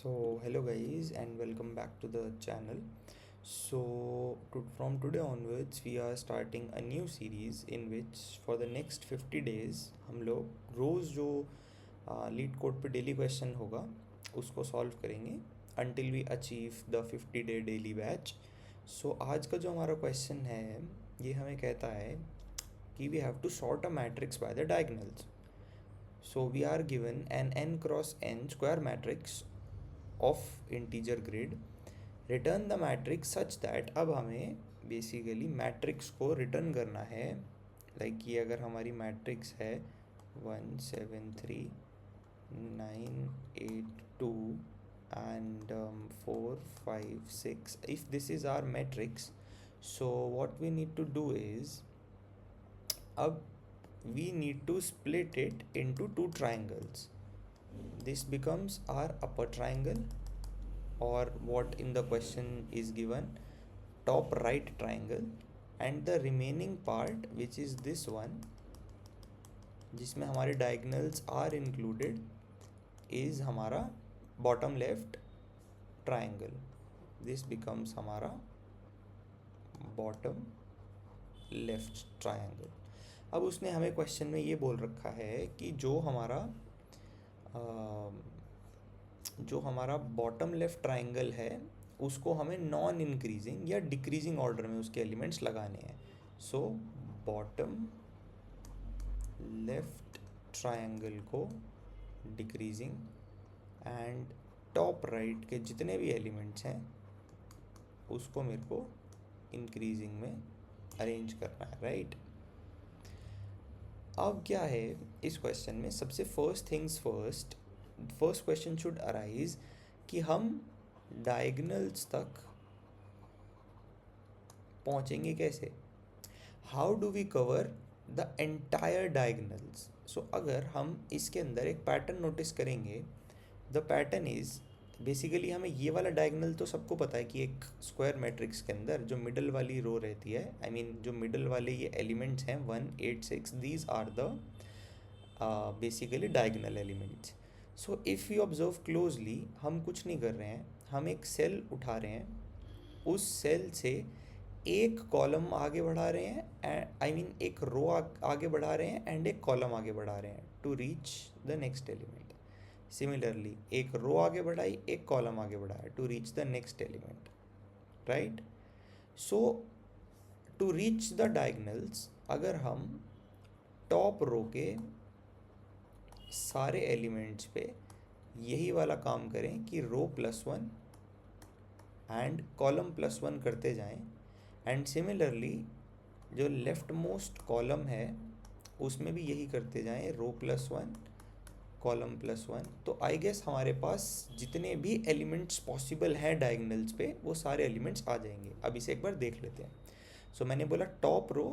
So hello guys and welcome back to the channel. From today onwards we are starting a new series in which for the next 50 days हम लोग रोज़ जो leet code पे daily question होगा उसको solve करेंगे until we achieve the 50-day daily batch. So आज का जो हमारा क्वेश्चन है ये हमें कहता है कि we have to sort a matrix by the diagonals. So we are given an n cross n square matrix of integer grade. Return the matrix such that अब हमें बेसिकली मैट्रिक्स को रिटर्न करना है. लाइक ये अगर हमारी matrix है 1 7 3 9 8 2 and 4 5 6. If this is our matrix, so what we need to do is अब we need to split it into two triangles. This becomes our upper triangle, or what in the question is given, top right triangle, and the remaining part which is this one जिसमें हमारे diagonals are included is हमारा bottom left triangle. This becomes हमारा bottom left triangle. अब उसने हमें question में ये बोल रखा है कि जो हमारा बॉटम लेफ्ट ट्राइंगल है उसको हमें नॉन इंक्रीजिंग या डिक्रीजिंग ऑर्डर में उसके एलिमेंट्स लगाने हैं. सो बॉटम लेफ्ट ट्राइंगल को डिक्रीजिंग एंड टॉप राइट के जितने भी एलिमेंट्स हैं उसको मेरे को इंक्रीजिंग में अरेंज करना है, राइट. अब क्या है इस क्वेश्चन में, सबसे first things first question should arise कि हम डायगनल्स तक पहुंचेंगे कैसे. How do we cover the entire diagonals. So अगर हम इसके अंदर एक पैटर्न नोटिस करेंगे, द पैटर्न इज बेसिकली हमें ये वाला डायगनल तो सबको पता है कि एक स्क्वायर मैट्रिक्स के अंदर जो मिडल वाली रो रहती है, आई मीन जो मिडल वाले ये एलिमेंट्स हैं 1 8 6, these are the basically diagonal elements. So if you observe closely, हम कुछ नहीं कर रहे हैं, हम एक सेल उठा रहे हैं, उस सेल से एक कॉलम आगे बढ़ा रहे हैं, आई मीन एक रो आगे बढ़ा रहे हैं एंड एक कॉलम आगे बढ़ा रहे हैं to reach the next element. Similarly एक रो आगे बढ़ाई, एक कॉलम आगे बढ़ाया to reach the next element, right. So to reach the diagonals अगर हम टॉप रो के सारे एलिमेंट्स पे यही वाला काम करें कि रो +1 एंड कॉलम +1 करते जाएं, एंड सिमिलरली जो लेफ्ट मोस्ट कॉलम है उसमें भी यही करते जाएं, रो +1 कॉलम +1, तो आई गेस हमारे पास जितने भी एलिमेंट्स पॉसिबल हैं डायगनल्स पे वो सारे एलिमेंट्स आ जाएंगे. अब इसे एक बार देख लेते हैं. सो मैंने बोला top row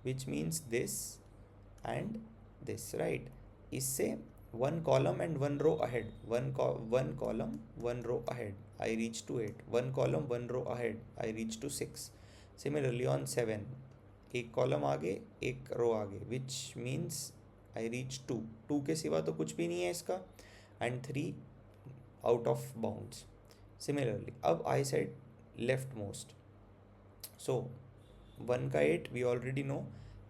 which means this and this, right. इससे 1 column and 1 row ahead, 1 column 1 row ahead, I reach to 8. 1 column 1 row ahead, I reach to 6. Similarly on 7, एक कॉलम आगे एक रो आगे, विच मीन्स आई रीच 2 के सिवा तो कुछ भी नहीं है इसका, and 3 out of bounds. Similarly अब आई सेड लेफ्ट मोस्ट, सो 1 का 8 वी ऑलरेडी नो,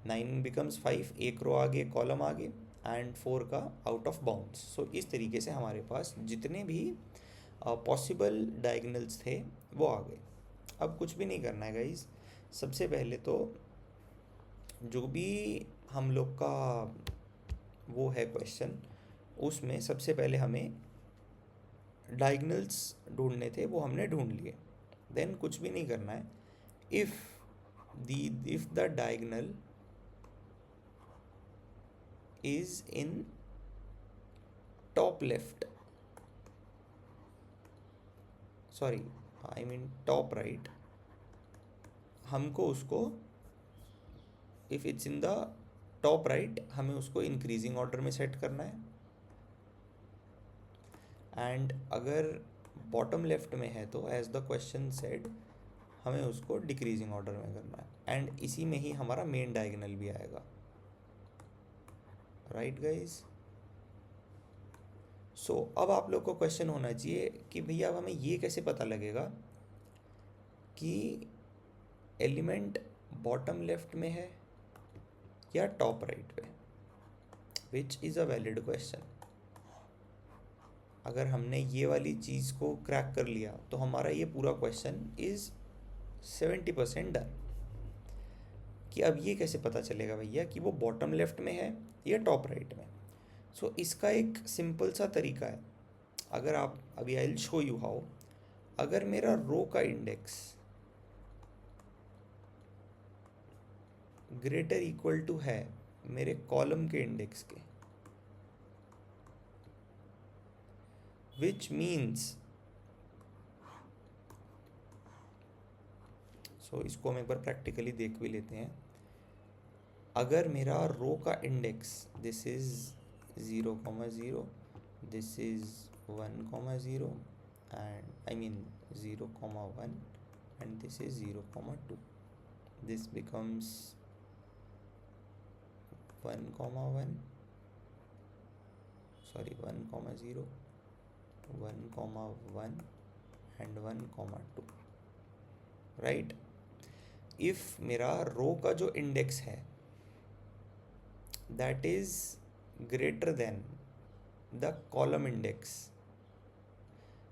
9 बिकम्स 5, एक रो आगे कॉलम आगे, एंड 4 का आउट ऑफ बाउंड्स. सो इस तरीके से हमारे पास जितने भी पॉसिबल डायगनल्स थे वो आ गए. अब कुछ भी नहीं करना है गाइज. सबसे पहले तो जो भी हम लोग का वो है क्वेश्चन, उसमें सबसे पहले हमें डायगनल्स ढूंढने थे, वो हमने ढूंढ लिए. देन कुछ भी नहीं करना है. If the diagonal is in top left, sorry I mean top right, हमको उसको if it's in the top right हमें उसको इंक्रीजिंग ऑर्डर में सेट करना है, एंड अगर बॉटम लेफ्ट में है तो एज द क्वेश्चन सेड हमें उसको डिक्रीजिंग ऑर्डर में करना है, एंड इसी में ही हमारा मेन डायगनल भी आएगा, राइट गाइज. सो अब आप लोग को क्वेश्चन होना चाहिए कि भैया अब हमें ये कैसे पता लगेगा कि एलिमेंट बॉटम लेफ्ट में है या टॉप राइट पे, which is a valid question. अगर हमने ये वाली चीज़ को क्रैक कर लिया तो हमारा ये पूरा क्वेश्चन इज़ 70% डन। कि अब ये कैसे पता चलेगा भैया कि वो बॉटम लेफ्ट में है या टॉप राइट में। सो इसका एक सिंपल सा तरीका है। अगर आप अभी I will show you how. अगर मेरा रो का इंडेक्स ग्रेटर इक्वल टू है मेरे कॉलम के इंडेक्स के, विच मीन्स, सो इसको हम एक बार प्रैक्टिकली देख भी लेते हैं। अगर मेरा रो का index this is 0,0, this is 1,0 and I mean 0,1 and this is 0,2, this becomes 1,1, sorry 1,0, 1,1 and 1,2, right. If मेरा रो का जो इंडेक्स है that is greater than the column index,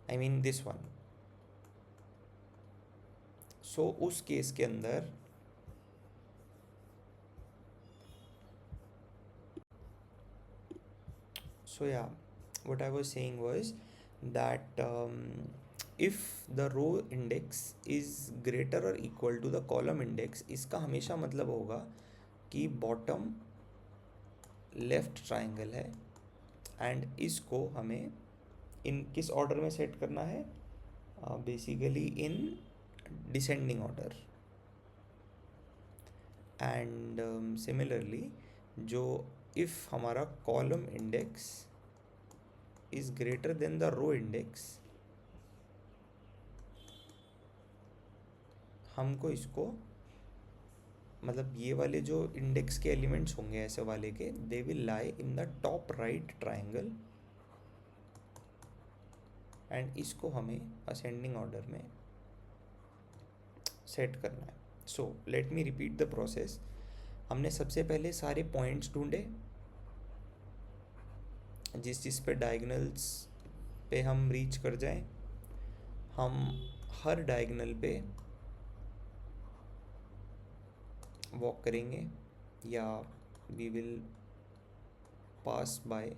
I mean this one, so उस case के अंदर so yeah, what I was saying was that if the row index is greater or equal to the column index, इसका हमेशा मतलब होगा कि bottom left triangle है and इसको हमें इन किस ऑर्डर में सेट करना है, basically in descending order. And similarly जो इफ़ हमारा column index is greater than the row index, हमको इसको मतलब ये वाले जो इंडेक्स के एलिमेंट्स होंगे ऐसे वाले के, they will lie in the top right triangle and इसको हमें असेंडिंग ऑर्डर में सेट करना है। So let me repeat the process. हमने सबसे पहले सारे पॉइंट्स ढूंढे जिस पे डायगनल्स पे हम रीच कर जाएं। हम हर डायगनल पे वॉक करेंगे या वी विल पास बाय।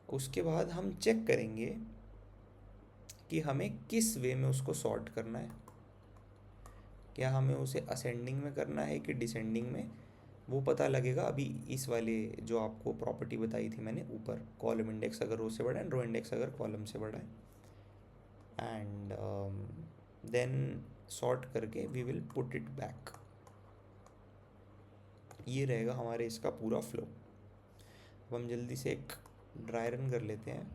उसके बाद हम चेक करेंगे कि हमें किस वे में उसको सॉर्ट करना है, क्या हमें उसे असेंडिंग में करना है कि डिसेंडिंग में, वो पता लगेगा अभी इस वाले जो आपको प्रॉपर्टी बताई थी मैंने ऊपर, कॉलम इंडेक्स अगर रो से बड़ा है, रो इंडेक्स अगर कॉलम से बड़ा है। एंड देन सॉर्ट करके we will put it back. ये रहेगा हमारे इसका पूरा फ्लो। अब हम जल्दी से एक ड्राई रन कर लेते हैं।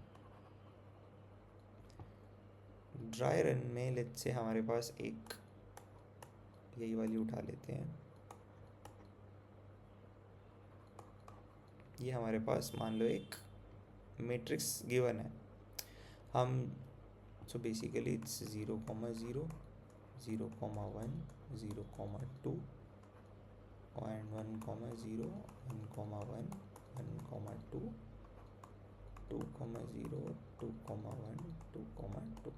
ड्राई रन में लेट्स से हमारे पास एक यही वाली उठा लेते हैं। ये हमारे पास मान लो एक मैट्रिक्स गिवन है। हम so basically it's 0,0, 0,1, 0,2 and 1,0, 1,1, 1,2, 2,0, 2,1, 2,2,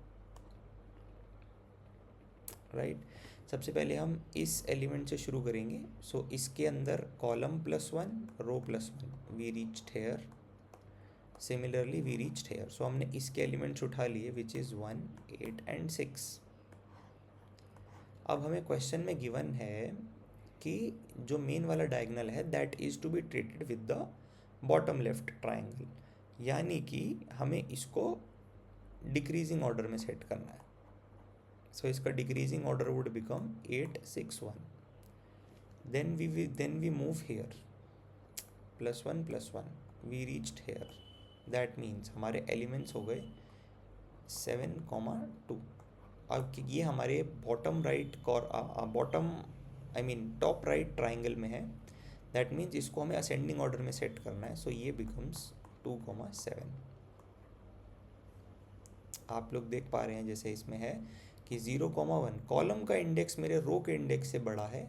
right. सबसे पहले हम इस एलिमेंट से शुरू करेंगे। सो इसके अंदर column +1, row +1, we reached here. Similarly we reached here. So हमने इसके एलिमेंट्स उठा लिए विच इज़ 1, 8 and 6। अब हमें क्वेश्चन में गिवन है कि जो मेन वाला डायगनल है that is to be treated with the bottom left triangle, यानी कि हमें इसको डिक्रीजिंग ऑर्डर में सेट करना है। सो इसका decreasing order would become 8, 6, 1। Then we move here +1, +1, we reached here. That means हमारे एलिमेंट्स हो गए 7,2। अब ये हमारे bottom right bottom I mean top right triangle में है। दैट मीन्स इसको हमें असेंडिंग ऑर्डर में सेट करना है। सो ये बिकम्स 2,7। आप लोग देख पा रहे हैं जैसे इसमें है कि 0,1 कॉलम का इंडेक्स मेरे रो के इंडेक्स से बड़ा है,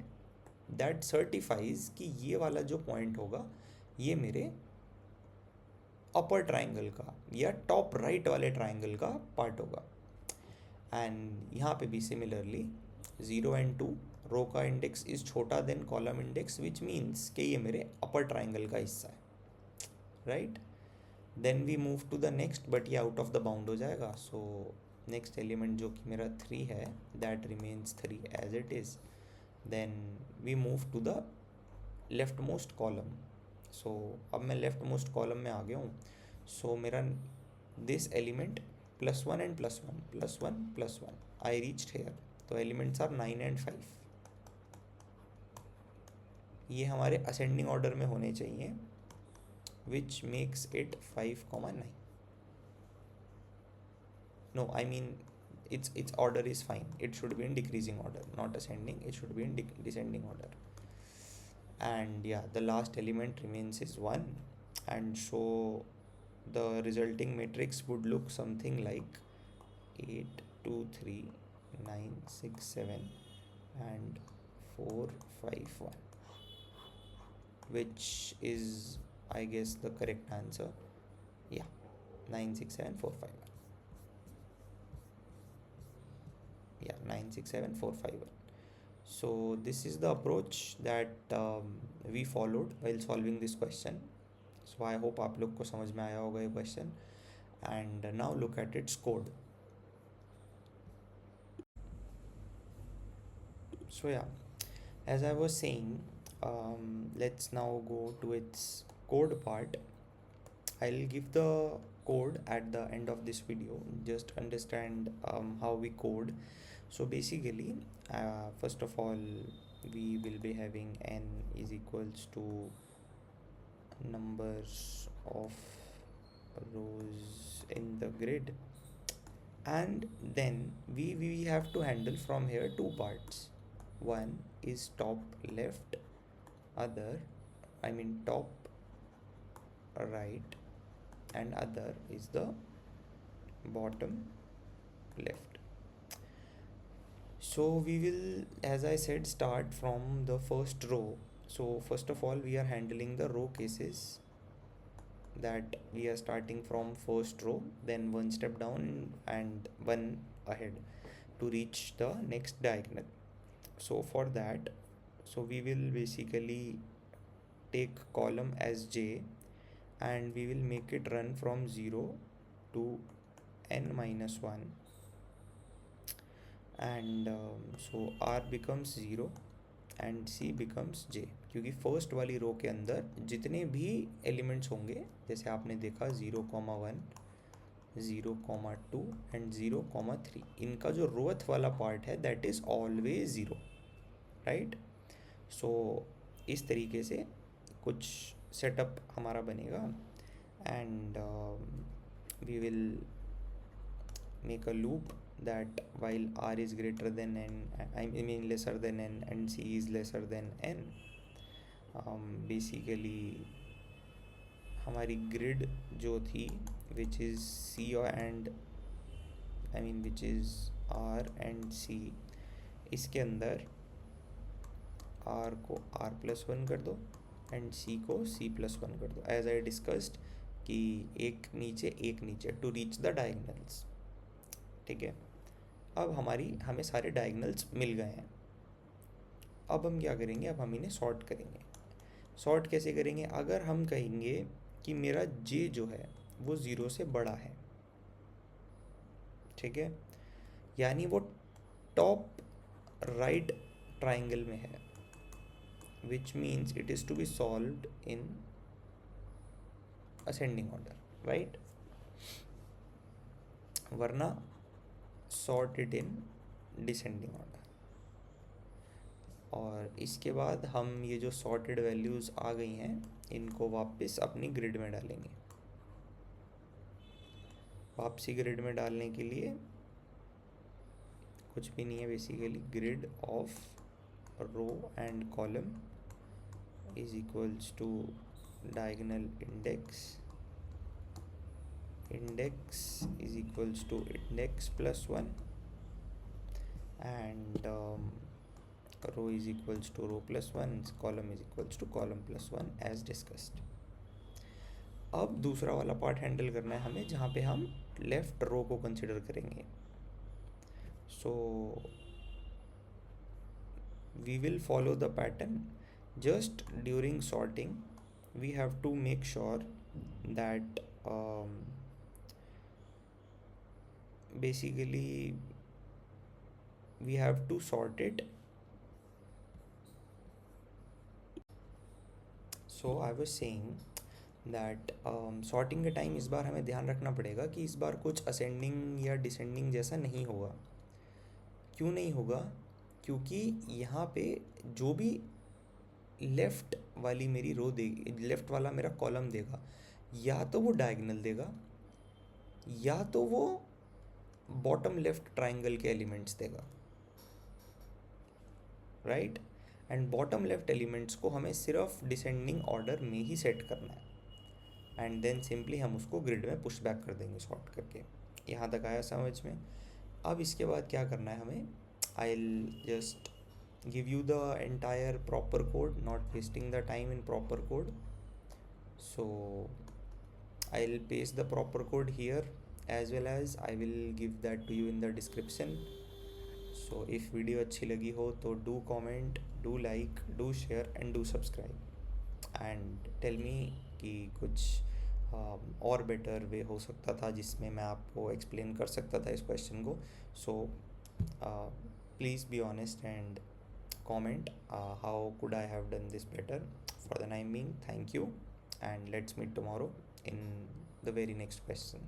दैट सर्टिफाइज कि ये वाला जो पॉइंट होगा ये मेरे अपर ट्राइंगल का या टॉप राइट वाले ट्राइंगल का पार्ट होगा। एंड यहाँ पे भी सिमिलरली 0 एंड 2 रो का इंडेक्स इज छोटा than column index, which means कि ये मेरे अपर ट्राइंगल का हिस्सा है, right. Then we move to the next, but ये आउट ऑफ द बाउंड हो जाएगा। सो नेक्स्ट एलिमेंट जो कि मेरा 3 है that remains 3 as it is. Then we move to the left most column. So अब मैं लेफ्ट मोस्ट कॉलम में आ गया हूँ। सो मेरा this element +1 and +1 +1 +1 I reached here. तो एलिमेंट्स आर 9 एंड 5। ये हमारे असेंडिंग ऑर्डर में होने चाहिए, which makes it 5,9। No, I mean its order is fine. It should be in decreasing order, not ascending. It should be in descending order. And yeah, the last element remains is 1, and so the resulting matrix would look something like 8 2 3 9 6 7 and 4 5 1, which is, I guess, the correct answer. Yeah, 9 6 7 4 5 1. Yeah, 9 6 7 4 5 1. So this is the approach that we followed while solving this question. So I hope आप लोग को समझ में आया होगा ये question. And now look at its code. So yeah, as I was saying, let's now go to its code part. I'll give the code at the end of this video. Just understand how we code. So basically, first of all, we will be having n is equals to numbers of rows in the grid, and then we have to handle from here two parts. One is top left, other, I mean top right, and other is the bottom left. So we will, as I said, start from the first row. So first of all, we are handling the row cases, that we are starting from first row, then one step down and one ahead to reach the next diagonal. So for that, so we will basically take column as j, and we will make it run from 0 to n-1, and so r becomes 0 and C becomes J, क्योंकि first वाली रो के अंदर जितने भी elements होंगे, जैसे आपने देखा 0,1 0,2 एंड 0,3, इनका जो रोथ वाला पार्ट है that is always 0, right. So इस तरीके से कुछ सेटअप हमारा बनेगा, and we will make a loop that while r is greater than n, I mean lesser than n, and c is lesser than n, basically हमारी grid जो थी which is c and I mean which is r and c, इसके अंदर r को r+1 कर दो and c को c+1 कर दो, एज आई डिस्कस्ड कि एक नीचे टू रीच द डायगनल्स, ठीक है। अब हमें सारे डायगनल्स मिल गए हैं। अब हम क्या करेंगे, अब हम इन्हें सॉर्ट करेंगे। सॉर्ट कैसे करेंगे, अगर हम कहेंगे कि मेरा जे जो है वो 0 से बड़ा है, ठीक है, यानी वो टॉप राइट ट्राइंगल में है, which means it is to be solved in ascending order, right, वरना sort it in descending order. और इसके बाद हम ये जो सॉर्टेड वैल्यूज़ आ गई हैं इनको वापस अपनी ग्रिड में डालेंगे। वापसी ग्रिड में डालने के लिए कुछ भी नहीं है, basically grid of row and column is equals to diagonal index index is equals to index plus 1 and row is equals to row plus 1, column is equals to column plus 1 as discussed. अब दूसरा वाला part handle करना है हमें जहाँ पे हम left रो को कंसिडर करेंगे. सो we will follow the pattern. Just during sorting we have to make sure that basically we have to sort it. So I was saying that sorting के टाइम इस बार हमें ध्यान रखना पड़ेगा कि इस बार कुछ असेंडिंग या डिसेंडिंग जैसा नहीं होगा. क्यों नहीं होगा? क्योंकि यहाँ पे जो भी लेफ़्ट वाली मेरी रो देगी, लेफ़्ट वाला मेरा कॉलम देगा, या तो वो डायगोनल देगा या तो वो बॉटम लेफ़्ट ट्राइंगल के एलिमेंट्स देगा, right. And bottom left elements को हमें सिर्फ डिसेंडिंग ऑर्डर में ही सेट करना है एंड देन सिंपली हम उसको ग्रिड में पुश बैक कर देंगे सॉर्ट करके. यहाँ तक आया समझ में? अब इसके बाद क्या करना है हमें? I will just give you the entire proper code, not wasting the time in proper code. So I will paste the proper code here as well as I will give that to you in the description. So if video अच्छी लगी हो तो do comment, do like, do share and do subscribe and tell me कि कुछ और better way हो सकता था जिसमें मैं आपको एक्सप्लेन कर सकता था इस क्वेश्चन को. So please be honest and comment how could I have done this better. For the time being, thank you and let's meet tomorrow in the very next question.